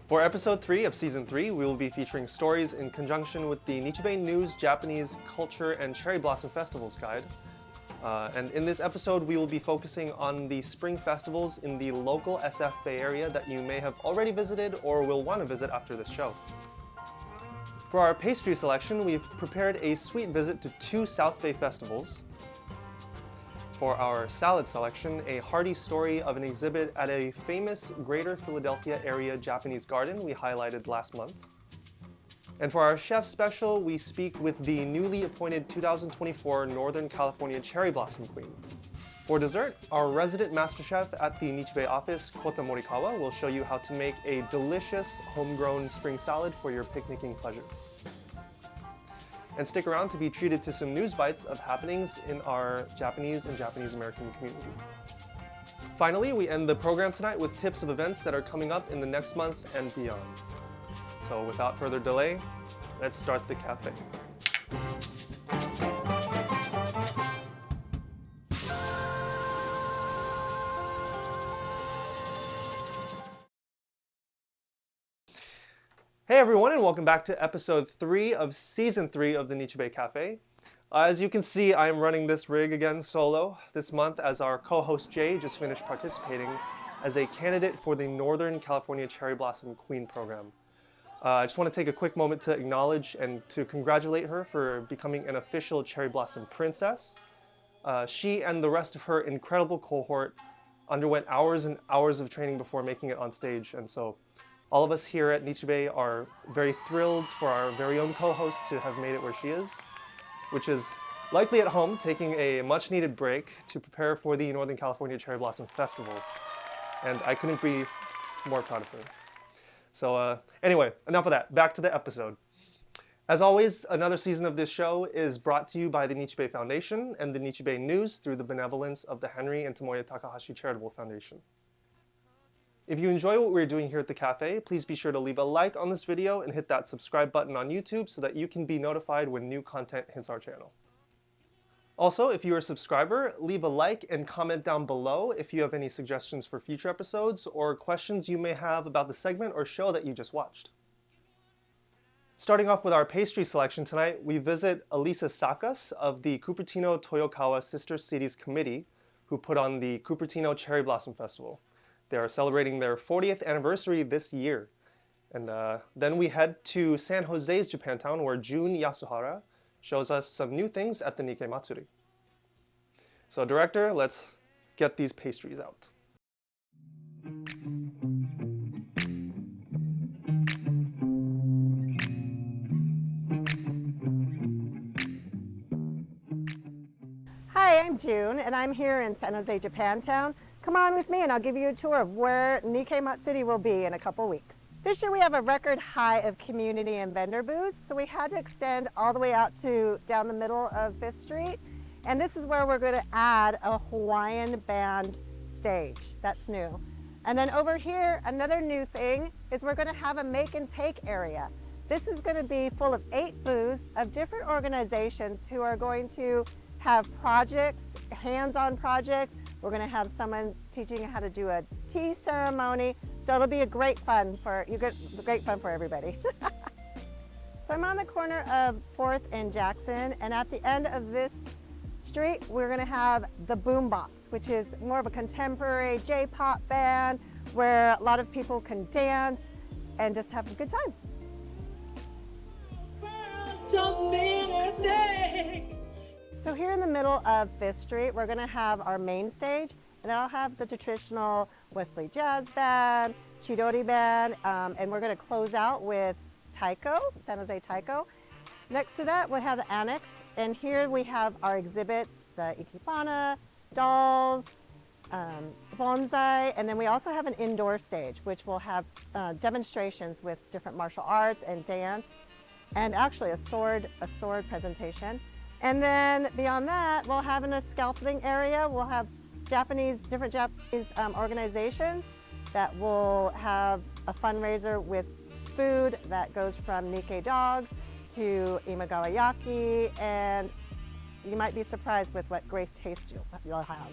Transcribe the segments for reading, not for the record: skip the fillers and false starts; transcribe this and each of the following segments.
For episode 3 of season 3, we will be featuring stories in conjunction with the Nichi Bei News Japanese Culture and Cherry Blossom Festivals Guide. And in this episode, we will be focusing on the spring festivals in the local SF Bay Area that you may have already visited or will want to visit after this show. For our pastry selection, we've prepared a sweet visit to 2 South Bay festivals. For our salad selection, a hearty story of an exhibit at a famous Greater Philadelphia area Japanese garden we highlighted last month. And for our chef special, we speak with the newly appointed 2024 Northern California Cherry Blossom Queen. For dessert, our resident master chef at the Nichi Bei office, Kota will show you how to make a delicious homegrown spring salad for your picnicking pleasure. And stick around to be treated to some news bites of happenings in our Japanese and Japanese American community. Finally, we end the program tonight with tips of events that are coming up in the next month and beyond. So without further delay, let's start the cafe. Hey everyone, and welcome back to episode 3 of season 3 of the Nichi Bei Cafe. As you can see, I am running this rig again solo this month as our co-host Jay just finished participating as a candidate for the Northern California Cherry Blossom Queen program. I just want to take a quick moment to acknowledge and to congratulate her for becoming an official Cherry Blossom Princess. She and the rest of her incredible cohort underwent hours and hours of training before making it on stage, and so all of us here at Nichi Bei are very thrilled for our very own co-host to have made it where she is, which is likely at home taking a much-needed break to prepare for the Northern California Cherry Blossom Festival. And I couldn't be more proud of her. So anyway, enough of that. Back to the episode. As always, another season of this show is brought to you by the Nichi Bei Foundation and the Nichi Bei News through the benevolence of the Henry and Tomoya Takahashi Charitable Foundation. If you enjoy what we're doing here at the cafe, please be sure to leave a like on this video and hit that subscribe button on YouTube so that you can be notified when new content hits our channel. Also, if you're a subscriber, leave a like and comment down below if you have any suggestions for future episodes or questions you may have about the segment or show that you just watched. Starting off with our pastry selection tonight, we visit Elisa Sakas of the Cupertino Toyokawa Sister Cities Committee, who put on the Cupertino Cherry Blossom Festival. They are celebrating their 40th anniversary this year. And then we head to San Jose's Japantown, where Jun Yasuhara shows us some new things at the Nikkei Matsuri. So director, let's get these pastries out. Hi, I'm June, and I'm here in San Jose, Japantown. Come on with me and I'll give you a tour of where Nikkei Matsuri will be in a couple weeks. This year we have a record high of community and vendor booths, so we had to extend all the way out to down the middle of 5th Street. And this is where we're going to add a Hawaiian band stage. That's new. And then over here, another new thing is we're going to have a make and take area. This is going to be full of 8 booths of different organizations who are going to have projects, hands-on projects. We're going to have someone teaching you how to do a tea ceremony. So it'll be a great fun for everybody. So I'm on the corner of 4th and Jackson, and at the end of this street, we're going to have the Boombox, which is more of a contemporary J-pop band where a lot of people can dance and just have a good time. So here in the middle of 5th Street, we're going to have our main stage, and I'll have the traditional Wesley Jazz Band, Chidori Band, and we're going to close out with Taiko, San Jose Taiko. Next to that, we'll have the annex, and here we have our exhibits, the Ikebana, dolls, bonsai, and then we also have an indoor stage, which will have demonstrations with different martial arts and dance, and actually a sword presentation. And then beyond that, we'll have in a scalping area, we'll have different Japanese organizations that will have a fundraiser with food that goes from Nikkei dogs to Imagawa Yaki, and you might be surprised with what great taste you'll have.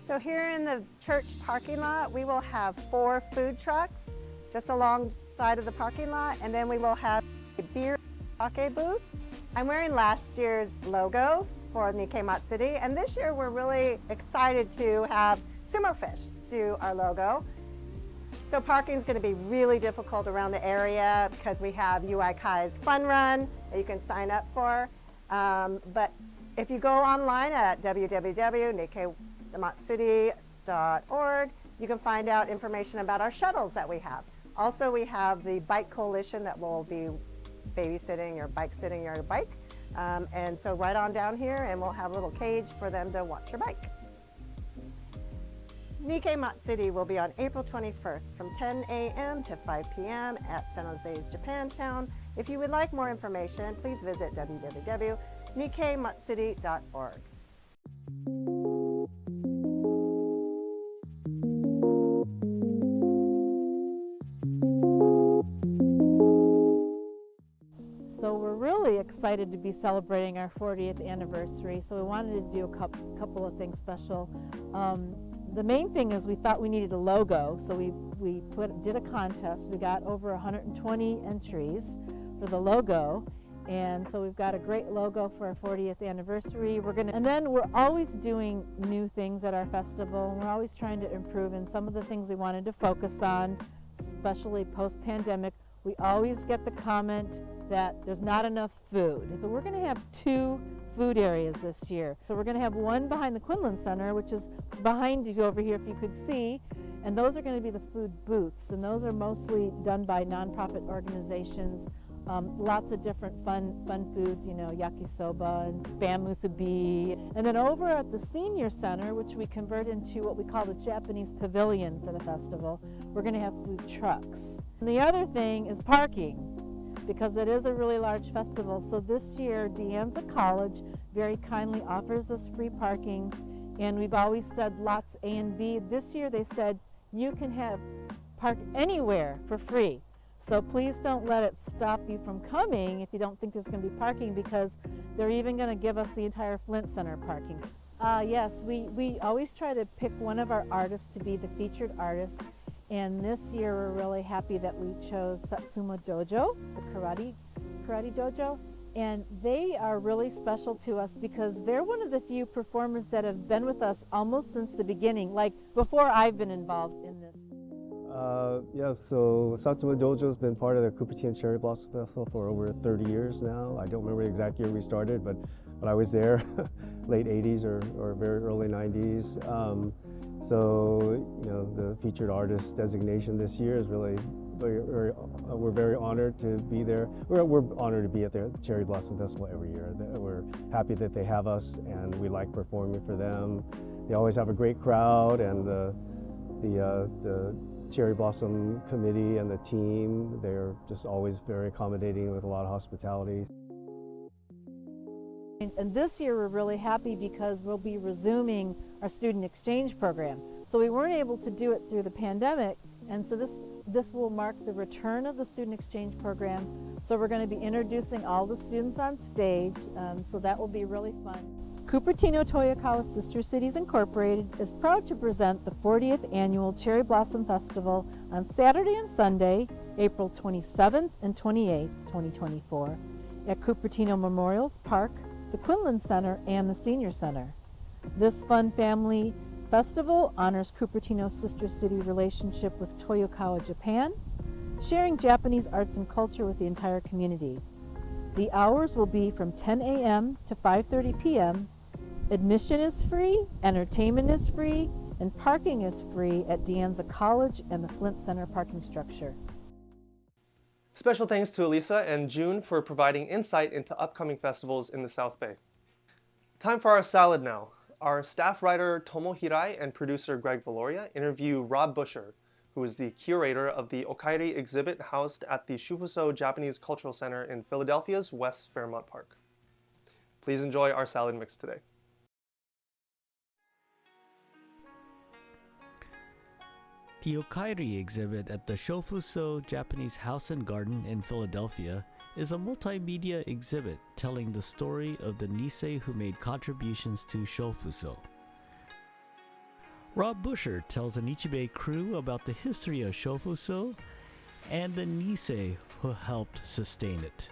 So here in the church parking lot, we will have 4 food trucks just alongside of the parking lot, and then we will have a beer sake booth. I'm wearing last year's logo for Nikkei Matsuri, and this year we're really excited to have sumo fish do our logo. So parking is going to be really difficult around the area because we have Ukai's Fun Run that you can sign up for. But if you go online at www.nikkeimatsuri.org, you can find out information about our shuttles that we have. Also, we have the Bike Coalition that will be babysitting or bike sitting your bike. And so right on down here, and we'll have a little cage for them to watch your bike. Nikkei Matsuri will be on April 21st from 10 a.m. to 5 p.m. at San Jose's Japantown. If you would like more information, please visit www.nikkeimatsuri.org. So we're really excited to be celebrating our 40th anniversary, so we wanted to do a couple of things special. The main thing is we thought we needed a logo, so we did a contest. We got over 120 entries for the logo, and so we've got a great logo for our 40th anniversary. And then we're always doing new things at our festival, and we're always trying to improve. And some of the things we wanted to focus on, especially post-pandemic, we always get the comment that there's not enough food. So we're going to have 2 food areas this year. So we're going to have one behind the Quinlan Center, which is behind you over here if you could see, and those are going to be the food booths, and those are mostly done by nonprofit organizations. Lots of different fun foods, you know, yakisoba and spam musubi. And then over at the Senior Center, which we convert into what we call the Japanese Pavilion for the festival, we're going to have food trucks. And the other thing is parking, because it is a really large festival. So this year, De Anza College very kindly offers us free parking, and we've always said lots A and B. This year they said you can park anywhere for free. So please don't let it stop you from coming if you don't think there's going to be parking, because they're even going to give us the entire Flint Center parking. Yes, we always try to pick one of our artists to be the featured artist. And this year we're really happy that we chose Satsuma Dojo, the karate dojo, and they are really special to us because they're one of the few performers that have been with us almost since the beginning, like before I've been involved in this. Yeah, so Satsuma Dojo has been part of the Cupertino Cherry Blossom Festival for over 30 years now. I don't remember the exact year we started, but I was there late 80s or very early 90s. So, you know, the featured artist designation this year is really we're very honored to be there. We're honored to be at the Cherry Blossom Festival every year. We're happy that they have us, and we like performing for them. They always have a great crowd, and the Cherry Blossom Committee and the team, they're just always very accommodating with a lot of hospitality. And this year we're really happy because we'll be resuming our student exchange program. So we weren't able to do it through the pandemic, and so this will mark the return of the student exchange program. So we're going to be introducing all the students on stage, so that will be really fun. Cupertino Toyokawa Sister Cities Incorporated is proud to present the 40th Annual Cherry Blossom Festival on Saturday and Sunday, April 27th and 28th, 2024, at Cupertino Memorials Park, the Quinlan Center, and the Senior Center. This fun family festival honors Cupertino's sister city relationship with Toyokawa, Japan, sharing Japanese arts and culture with the entire community. The hours will be from 10 a.m. to 5:30 p.m. Admission is free, entertainment is free, and parking is free at De Anza College and the Flint Center parking structure. Special thanks to Elisa and June for providing insight into upcoming festivals in the South Bay. Time for our salad now. Our staff writer Tomo Hirai and producer Greg Valoria interview Rob Busher, who is the curator of the Okaeri exhibit housed at the Shufuso Japanese Cultural Center in Philadelphia's West Fairmont Park. Please enjoy our salad mix today. The Okaeri exhibit at the Shufuso Japanese House and Garden in Philadelphia is a multimedia exhibit telling the story of the Nisei who made contributions to Shufuso. Rob Busher tells the Nichi Bei crew about the history of Shufuso and the Nisei who helped sustain it.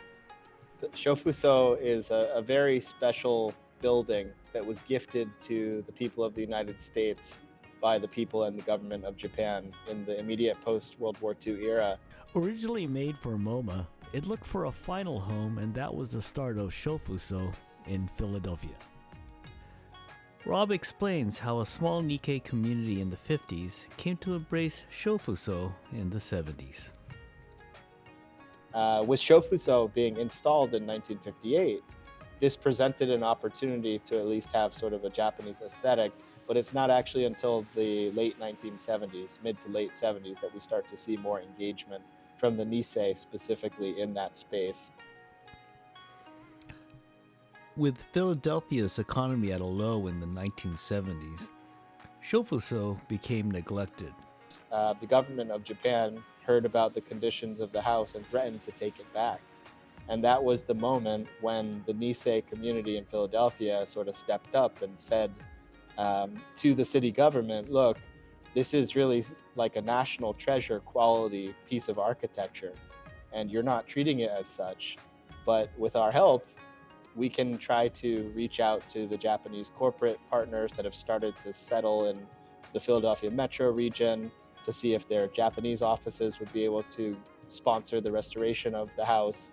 The Shofuso is a very special building that was gifted to the people of the United States by the people and the government of Japan in the immediate post-World War II era. Originally made for MoMA, it looked for a final home, and that was the start of Shofuso in Philadelphia. Rob explains how a small Nikkei community in the 50s came to embrace Shofuso in the 70s. With Shofuso being installed in 1958, this presented an opportunity to at least have sort of a Japanese aesthetic, but it's not actually until the late 1970s, mid to late 70s, that we start to see more engagement from the Nisei specifically in that space. With Philadelphia's economy at a low in the 1970s, Shofuso became neglected. The government of Japan heard about the conditions of the house and threatened to take it back. And that was the moment when the Nisei community in Philadelphia sort of stepped up and said to the city government, look, this is really like a national treasure quality piece of architecture, and you're not treating it as such. But with our help, we can try to reach out to the Japanese corporate partners that have started to settle in the Philadelphia metro region to see if their Japanese offices would be able to sponsor the restoration of the house.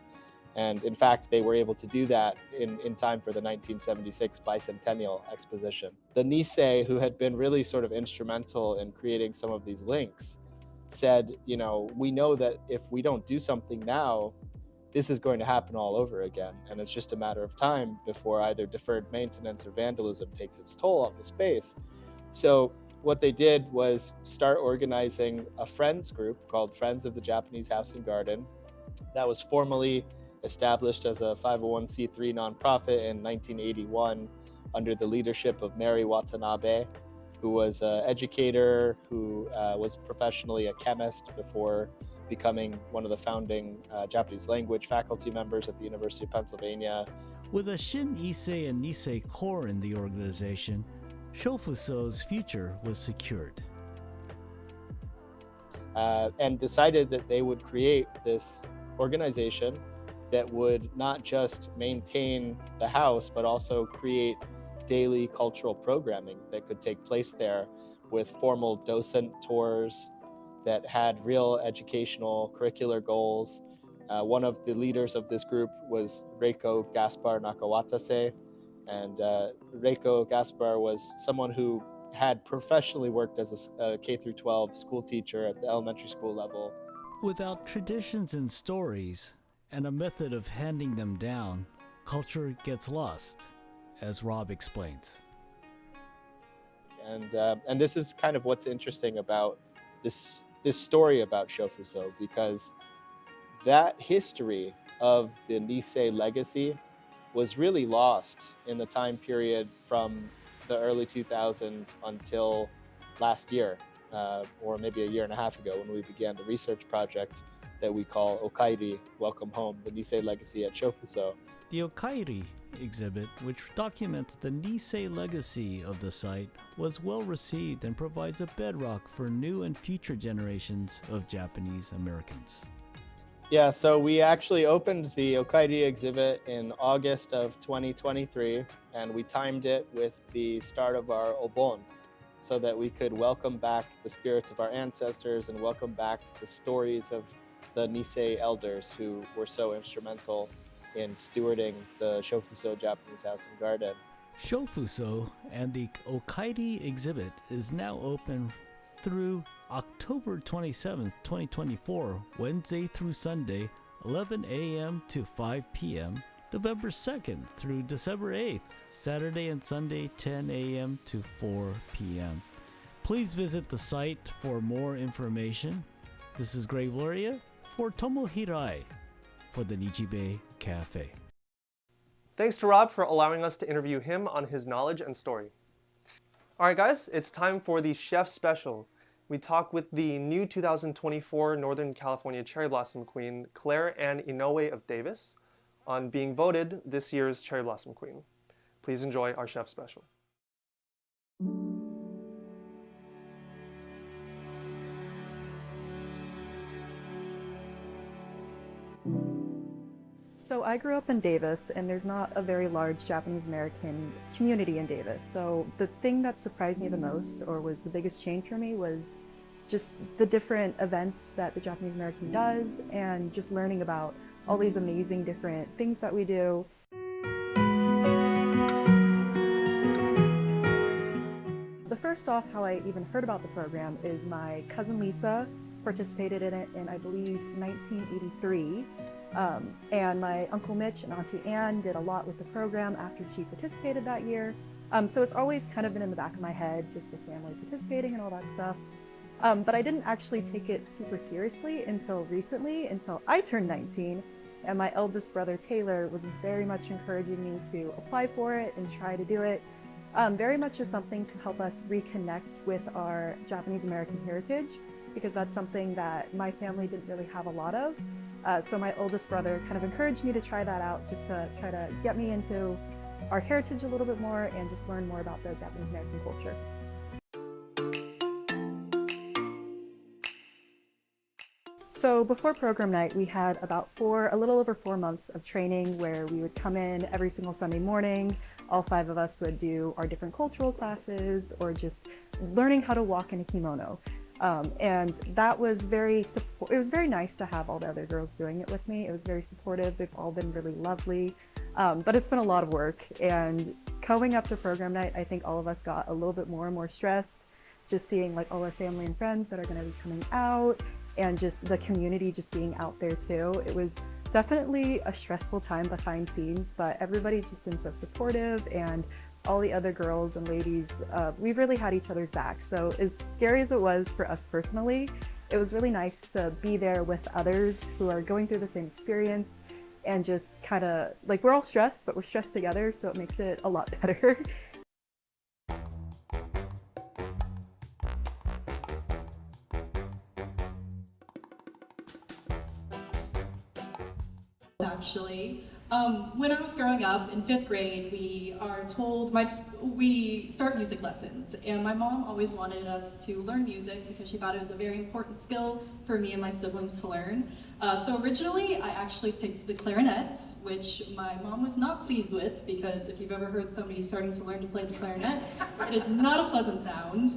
And in fact, they were able to do that in time for the 1976 bicentennial exposition. The Nisei, who had been really sort of instrumental in creating some of these links, said, we know that if we don't do something now, this is going to happen all over again. And it's just a matter of time before either deferred maintenance or vandalism takes its toll on the space. So what they did was start organizing a friends group called Friends of the Japanese House and Garden that was formally established as a 501c3 nonprofit in 1981 under the leadership of Mary Watanabe, who was an educator, who was professionally a chemist before becoming one of the founding Japanese language faculty members at the University of Pennsylvania. With a Shin Issei and Nisei core in the organization, Shofuso's future was secured. And decided that they would create this organization that would not just maintain the house, but also create daily cultural programming that could take place there with formal docent tours that had real educational curricular goals. One of the leaders of this group was Reiko Gaspar Nakawatase. And Reiko Gaspar was someone who had professionally worked as a K-12 school teacher at the elementary school level. Without traditions and stories, and a method of handing them down, culture gets lost, as Rob explains. And this is kind of what's interesting about this story about Shofuso, because that history of the Nisei legacy was really lost in the time period from the early 2000s until last year, or maybe a year and a half ago, when we began the research project that we call Okaeri, Welcome Home, the Nisei Legacy at Shofuso. The Okaeri exhibit, which documents the Nisei legacy of the site, was well received and provides a bedrock for new and future generations of Japanese Americans. Yeah, so we actually opened the Okaeri exhibit in August of 2023, and we timed it with the start of our Obon, so that we could welcome back the spirits of our ancestors and welcome back the stories of the Nisei elders who were so instrumental in stewarding the Shofuso Japanese House and Garden. Shofuso and the Okaeri exhibit is now open through October 27th, 2024, Wednesday through Sunday, 11 a.m. to 5 p.m., November 2nd through December 8th, Saturday and Sunday, 10 a.m. to 4 p.m. Please visit the site for more information. This is Greg Gloria for Tomohirai for the Nichi Bei Cafe. Thanks to Rob for allowing us to interview him on his knowledge and story. Alright guys, it's time for the Chef Special. We talk with the new 2024 Northern California Cherry Blossom Queen, Claire Ann Inouye of Davis, on being voted this year's Cherry Blossom Queen. Please enjoy our Chef Special. So I grew up in Davis, and there's not a very large Japanese American community in Davis. So the thing that surprised me the most, or was the biggest change for me, was just the different events that the Japanese American does, and just learning about all these amazing different things that we do. The first off, how I even heard about the program is my cousin Lisa participated in it in, I believe, 1983. And my Uncle Mitch and Auntie Ann did a lot with the program after she participated that year. So it's always kind of been in the back of my head, just with family participating and all that stuff. But I didn't actually take it super seriously until recently, until I turned 19. And my eldest brother Taylor was very much encouraging me to apply for it and try to do it. Very much as something to help us reconnect with our Japanese American heritage, because that's something that my family didn't really have a lot of. So my oldest brother kind of encouraged me to try that out, just to try to get me into our heritage a little bit more and just learn more about the Japanese American culture. So before program night, we had about a little over 4 months of training where we would come in every single Sunday morning. All 5 of us would do our different cultural classes or just learning how to walk in a kimono. And that was it was very nice to have all the other girls doing it with me. It was very supportive. They've all been really lovely. But it's been a lot of work. And going up to program night, I think all of us got a little bit more and more stressed, just seeing like all our family and friends that are going to be coming out, and just the community just being out there too. It was definitely a stressful time behind scenes, but everybody's just been so supportive, and all the other girls and ladies, we really had each other's back. So as scary as it was for us personally, it was really nice to be there with others who are going through the same experience, and just kind of like, we're all stressed, but we're stressed together, so it makes it a lot better. Actually, when I was growing up in 5th grade, we are told we start music lessons, and my mom always wanted us to learn music because she thought it was a very important skill for me and my siblings to learn. So originally, I actually picked the clarinet, which my mom was not pleased with, because if you've ever heard somebody starting to learn to play the clarinet, it is not a pleasant sound.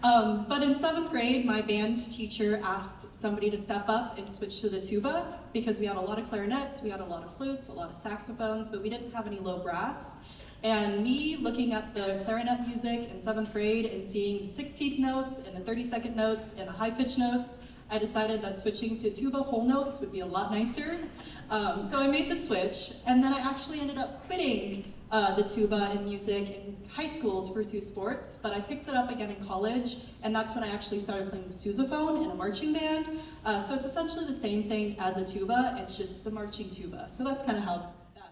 But in 7th grade, my band teacher asked somebody to step up and switch to the tuba, because we had a lot of clarinets, we had a lot of flutes, a lot of saxophones, but we didn't have any low brass. And me looking at the clarinet music in 7th grade and seeing the 16th notes and the 32nd notes and the high-pitched notes, I decided that switching to tuba whole notes would be a lot nicer. So I made the switch, and then I actually ended up quitting the tuba in music in high school to pursue sports, but I picked it up again in college, and that's when I actually started playing the sousaphone in a marching band. So it's essentially the same thing as a tuba, it's just the marching tuba. So that's kind of how that.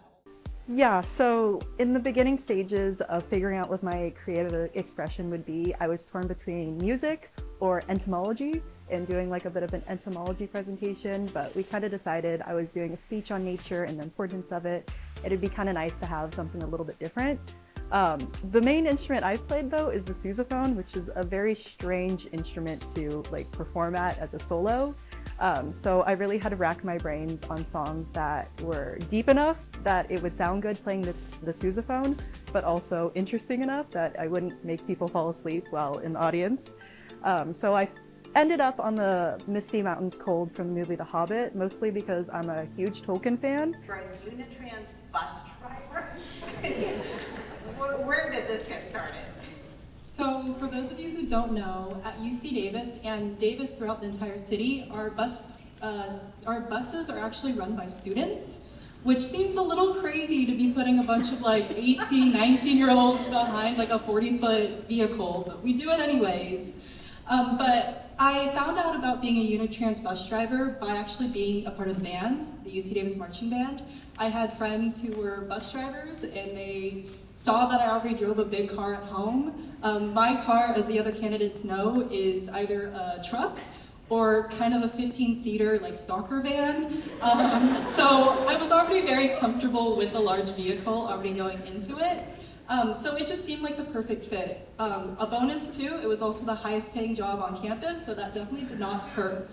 Yeah, so in the beginning stages of figuring out what my creative expression would be, I was torn between music or entomology, and doing like a bit of an entomology presentation, but we kind of decided I was doing a speech on nature and the importance of it. It'd be kind of nice to have something a little bit different. The main instrument I've played though is the sousaphone, which is a very strange instrument to like perform at as a solo. So I really had to rack my brains on songs that were deep enough that it would sound good playing the sousaphone, but also interesting enough that I wouldn't make people fall asleep while in the audience. So I ended up on the Misty Mountains Cold from the movie The Hobbit, mostly because I'm a huge Tolkien fan. For a Unitrans bus driver? Where did this get started? So for those of you who don't know, at UC Davis and Davis throughout the entire city, our buses are actually run by students, which seems a little crazy to be putting a bunch of like 18, 19-year-olds behind like a 40-foot vehicle, but we do it anyways. But I found out about being a Unitrans bus driver by actually being a part of the band, the UC Davis marching band. I had friends who were bus drivers, and they saw that I already drove a big car at home. My car, as the other candidates know, is either a truck or kind of a 15-seater like stalker van. So I was already very comfortable with the large vehicle already going into it. So it just seemed like the perfect fit. A bonus too, it was also the highest paying job on campus, so that definitely did not hurt.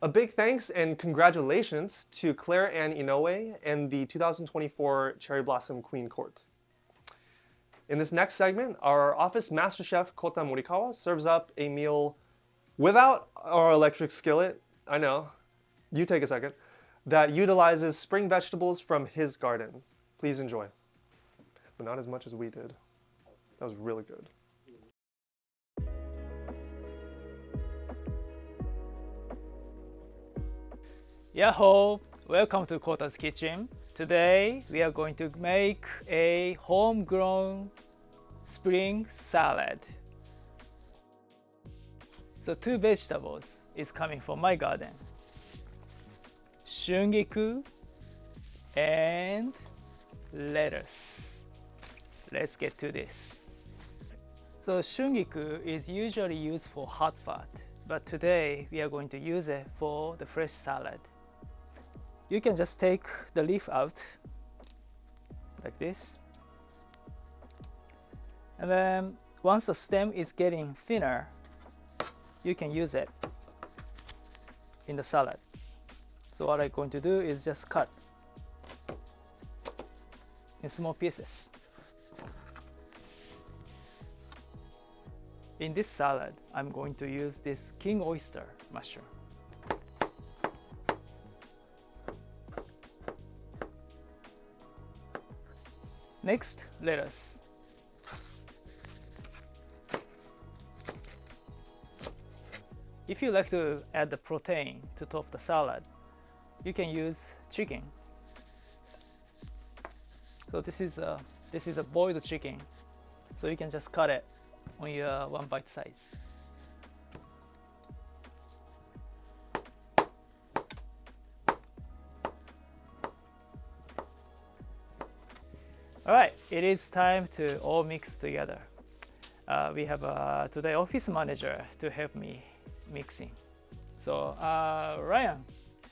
A big thanks and congratulations to Claire Ann Inouye and the 2024 Cherry Blossom Queen Court. In this next segment, our office master chef Kota Morikawa serves up a meal without our electric skillet, I know, you take a second, that utilizes spring vegetables from his garden. Please enjoy. But not as much as we did. That was really good. Yahoo! Welcome to Kota's Kitchen. Today we are going to make a homegrown spring salad. So 2 vegetables is coming from my garden. Shungiku and lettuce. Let's get to this. So shungiku is usually used for hot pot, but today we are going to use it for the fresh salad. You can just take the leaf out like this. And then once the stem is getting thinner, you can use it in the salad. So what I'm going to do is just cut in small pieces. In this salad, I'm going to use this king oyster mushroom. Next, lettuce. If you like to add the protein to top the salad, you can use chicken. So this is a boiled chicken. So you can just cut it on your 1 bite size. Alright, it is time to all mix together. We have today office manager to help me mixing. So Ryan.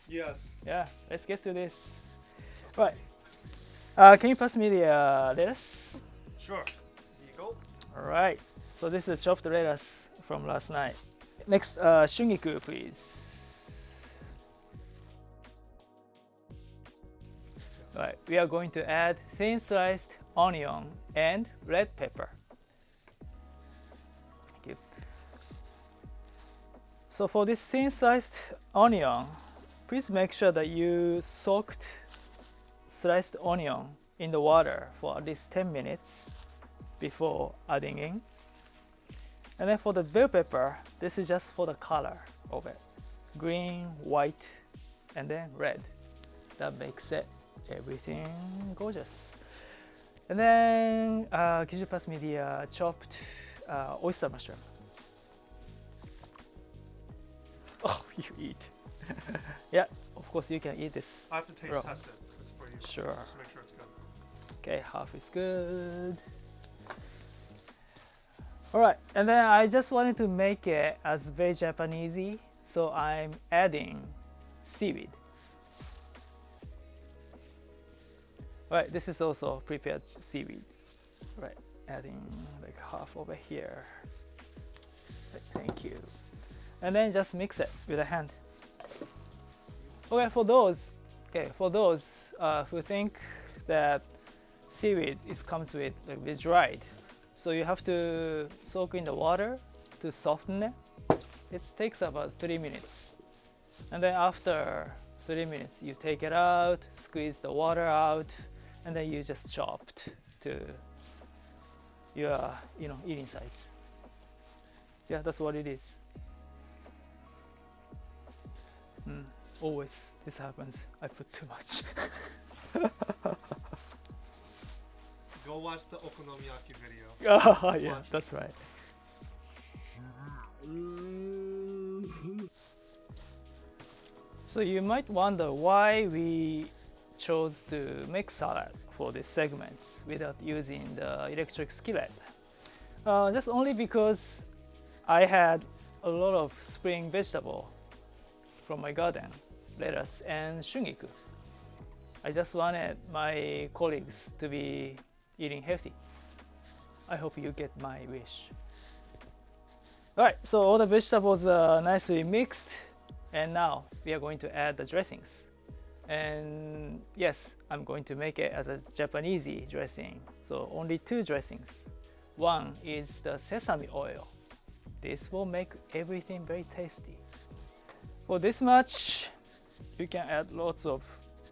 Yes. Yeah, let's get to this. Right. Can you pass me the lettuce? Sure. Here you go. Alright. So this is chopped lettuce from last night. Next, shungiku, please. Right, we are going to add thin sliced onion and red pepper. Thank you. So for this thin sliced onion, please make sure that you soaked sliced onion in the water for at least 10 minutes before adding in. And then for the bell pepper, this is just for the color of it. Green, white, and then red. That makes it everything gorgeous. And then could you pass me the chopped oyster mushroom? Oh, you eat. Yeah, of course you can eat this. I have to taste test it. It's for you. Sure. Just to make sure it's good. Okay, half is good. Alright, and then I just wanted to make it as very Japanesey, so I'm adding seaweed. Right, this is also prepared seaweed. Right, adding like half over here. Right, thank you. And then just mix it with a hand. Okay, for those who think that seaweed comes with like bit dried, so you have to soak in the water to soften it. It takes about 3 minutes, and then after 3 minutes, you take it out, squeeze the water out, and then you just chopped to your eating size. Yeah, that's what it is. Always this happens. I put too much. Go watch the okonomiyaki video. Oh, yeah, that's right. So you might wonder why we chose to make salad for these segments without using the electric skillet. Just only because I had a lot of spring vegetable from my garden, lettuce and shungiku. I just wanted my colleagues to be eating healthy. I hope you get my wish. Alright, so all the vegetables are nicely mixed. And now we are going to add the dressings. And yes, I'm going to make it as a Japanese dressing. So only 2 dressings. One is the sesame oil. This will make everything very tasty. For this much, you can add lots of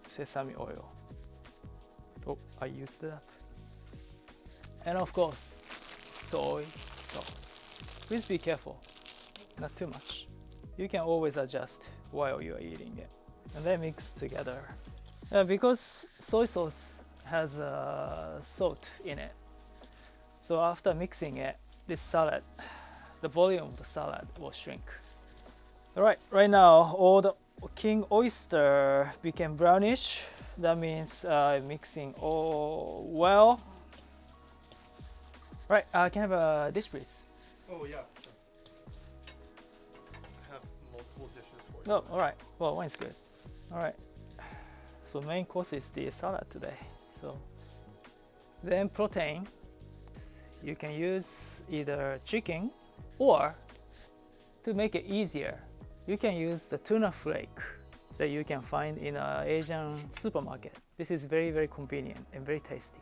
sesame oil. Oh, I used it up. And of course, soy sauce. Please be careful, not too much. You can always adjust while you are eating it. And then mix together. Because soy sauce has salt in it, so after mixing it, this salad, the volume of the salad will shrink. Alright, right now all the king oyster became brownish. That means mixing all well. Right, can I have a dish, please? Oh yeah, sure. I have multiple dishes for you. Oh, alright. Well, one is good. Alright. So main course is the salad today. So then protein. You can use either chicken, or to make it easier, you can use the tuna flake that you can find in an Asian supermarket. This is very, very convenient and very tasty.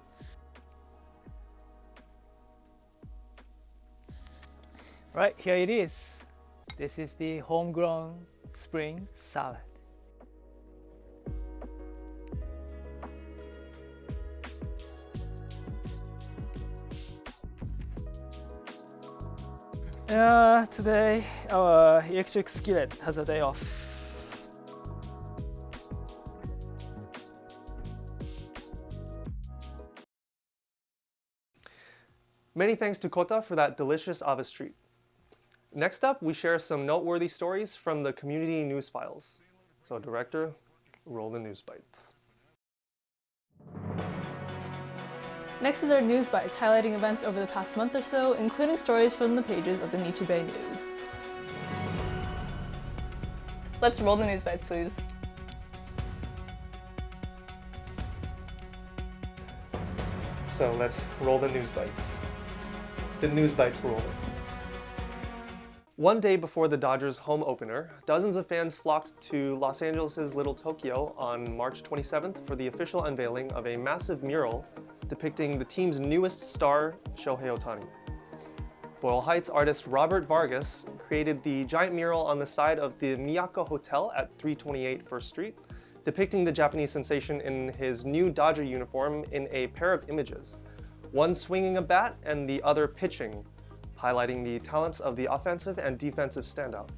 Right, here it is. This is the homegrown spring salad. Today our electric skillet has a day off. Many thanks to Kota for that delicious Avis treat. Next up, we share some noteworthy stories from the community news files. So director, roll the news bites. Next is our news bites, highlighting events over the past month or so, including stories from the pages of the Nichi Bei News. Let's roll the news bites, please. So let's roll the news bites. The news bites rolling. One day before the Dodgers' home opener, dozens of fans flocked to Los Angeles' Little Tokyo on March 27th for the official unveiling of a massive mural depicting the team's newest star, Shohei Ohtani. Boyle Heights artist Robert Vargas created the giant mural on the side of the Miyako Hotel at 328 First Street, depicting the Japanese sensation in his new Dodger uniform in a pair of images, one swinging a bat and the other pitching, highlighting the talents of the offensive and defensive standout.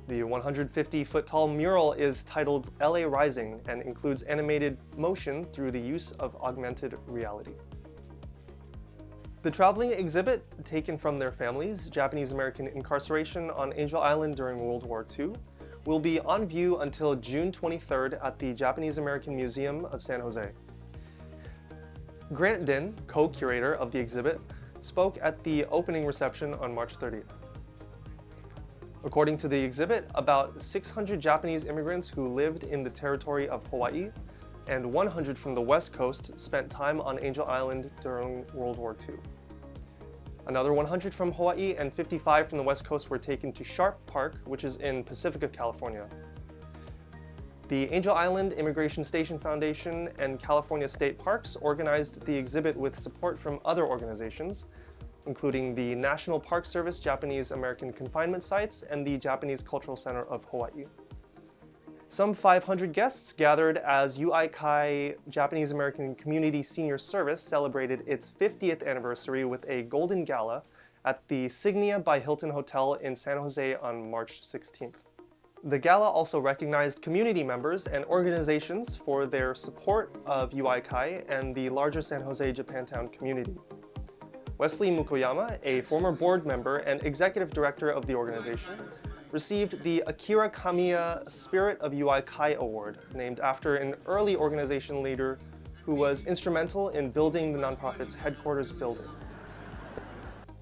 The 150-foot-tall mural is titled LA Rising and includes animated motion through the use of augmented reality. The traveling exhibit, taken from their families, Japanese-American incarceration on Angel Island during World War II, will be on view until June 23rd at the Japanese-American Museum of San Jose. Grant Din, co-curator of the exhibit, spoke at the opening reception on March 30th. According to the exhibit, about 600 Japanese immigrants who lived in the territory of Hawaii and 100 from the West Coast spent time on Angel Island during World War II. Another 100 from Hawaii and 55 from the West Coast were taken to Sharp Park, which is in Pacifica, California. The Angel Island Immigration Station Foundation and California State Parks organized the exhibit with support from other organizations, including the National Park Service Japanese American Confinement Sites and the Japanese Cultural Center of Hawaii. Some 500 guests gathered as UIKAI Japanese American Community Senior Service celebrated its 50th anniversary with a golden gala at the Signia by Hilton Hotel in San Jose on March 16th. The gala also recognized community members and organizations for their support of UIKAI and the larger San Jose Japantown community. Wesley Mukoyama, a former board member and executive director of the organization, received the Akira Kamiya Spirit of UIKAI Award, named after an early organization leader who was instrumental in building the nonprofit's headquarters building.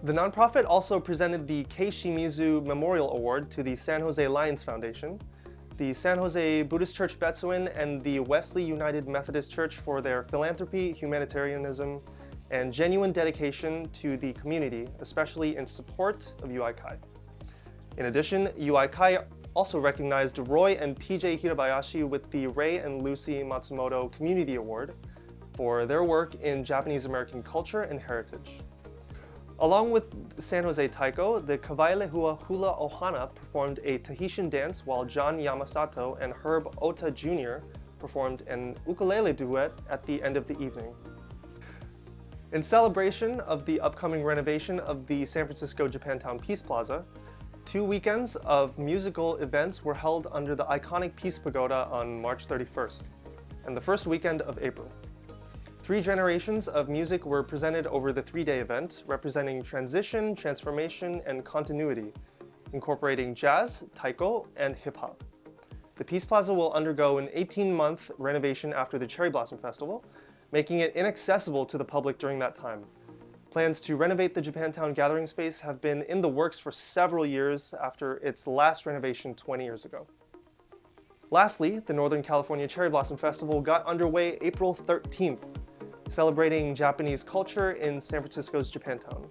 The nonprofit also presented the Kei Shimizu Memorial Award to the San Jose Lions Foundation, the San Jose Buddhist Church Betsuin, and the Wesley United Methodist Church for their philanthropy, humanitarianism, and genuine dedication to the community, especially in support of UIKAI. In addition, UIKAI also recognized Roy and PJ Hirabayashi with the Ray and Lucy Matsumoto Community Award for their work in Japanese American culture and heritage. Along with San Jose Taiko, the Kawailehua Hula Ohana performed a Tahitian dance, while John Yamasato and Herb Ota Jr. performed an ukulele duet at the end of the evening. In celebration of the upcoming renovation of the San Francisco Japantown Peace Plaza, 2 weekends of musical events were held under the iconic Peace Pagoda on March 31st and the first weekend of April. 3 generations of music were presented over the 3-day event, representing transition, transformation, and continuity, incorporating jazz, taiko, and hip-hop. The Peace Plaza will undergo an 18-month renovation after the Cherry Blossom Festival, making it inaccessible to the public during that time. Plans to renovate the Japantown gathering space have been in the works for several years after its last renovation 20 years ago. Lastly, the Northern California Cherry Blossom Festival got underway April 13th, celebrating Japanese culture in San Francisco's Japantown.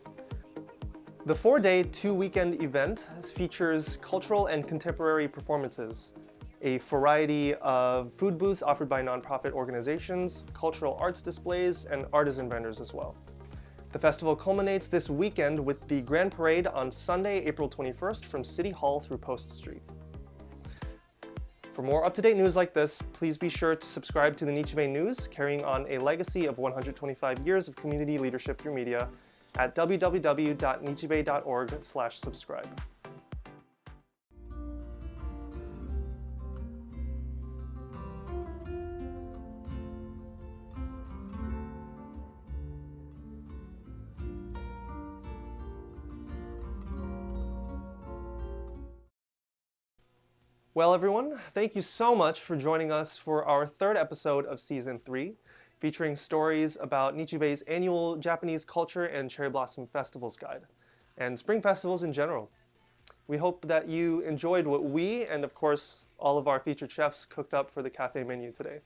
The 4-day, 2-weekend event features cultural and contemporary performances, a variety of food booths offered by nonprofit organizations, cultural arts displays, and artisan vendors as well. The festival culminates this weekend with the Grand Parade on Sunday, April 21st from City Hall through Post Street. For more up-to-date news like this, please be sure to subscribe to the Nichi Bei News, carrying on a legacy of 125 years of community leadership through media at www.nichibei.org/subscribe. Well, everyone, thank you so much for joining us for our 3rd episode of Season 3, featuring stories about Nichi Bei's annual Japanese Culture and Cherry Blossom Festivals Guide, and spring festivals in general. We hope that you enjoyed what we, and of course, all of our featured chefs cooked up for the cafe menu today.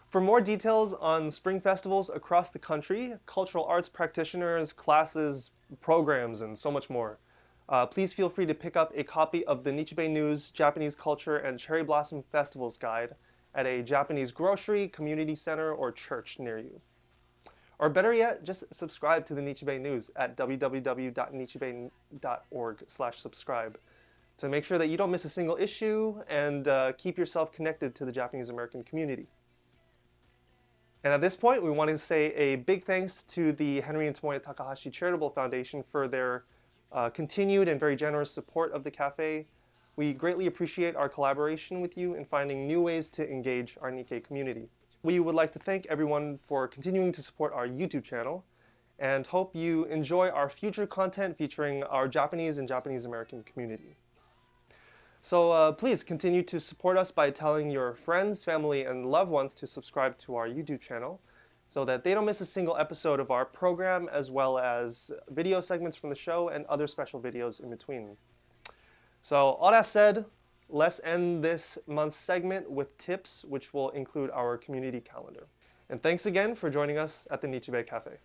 For more details on spring festivals across the country, cultural arts practitioners, classes, programs, and so much more, please feel free to pick up a copy of the Nichi Bei News Japanese Culture and Cherry Blossom Festivals Guide at a Japanese grocery, community center, or church near you. Or better yet, just subscribe to the Nichi Bei News at www.nichibei.org/subscribe to make sure that you don't miss a single issue and keep yourself connected to the Japanese American community. And at this point, we want to say a big thanks to the Henry and Tomoya Takahashi Charitable Foundation for their continued and very generous support of the cafe. We greatly appreciate our collaboration with you in finding new ways to engage our Nikkei community. We would like to thank everyone for continuing to support our YouTube channel and hope you enjoy our future content featuring our Japanese and Japanese American community. So please continue to support us by telling your friends, family, and loved ones to subscribe to our YouTube channel, so that they don't miss a single episode of our program, as well as video segments from the show and other special videos in between. So all that said, let's end this month's segment with tips, which will include our community calendar. And thanks again for joining us at the Nichi Bei Cafe.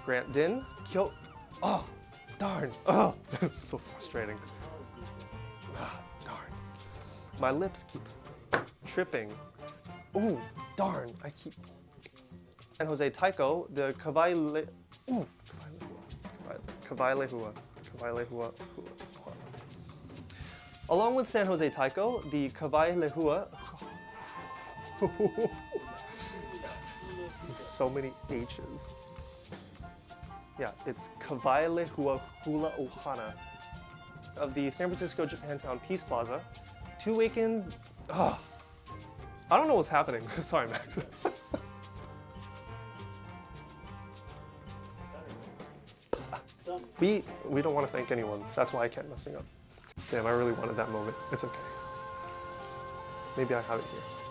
Grant Din, Kyo. Oh, darn. Oh, that's so frustrating. Ah, darn. My lips keep tripping. Ooh, darn. I keep. And Jose Taiko, the Kawai Ooh, Kawai Lehua. Along with San Jose Taiko, the Kawai Lehua. So many H's. Yeah, it's Kawai Lehua Hula Ohana of the San Francisco Japantown Peace Plaza. 2 weekend. I don't know what's happening. Sorry, Max. We don't want to thank anyone. That's why I kept messing up. Damn, I really wanted that moment. It's okay. Maybe I have it here.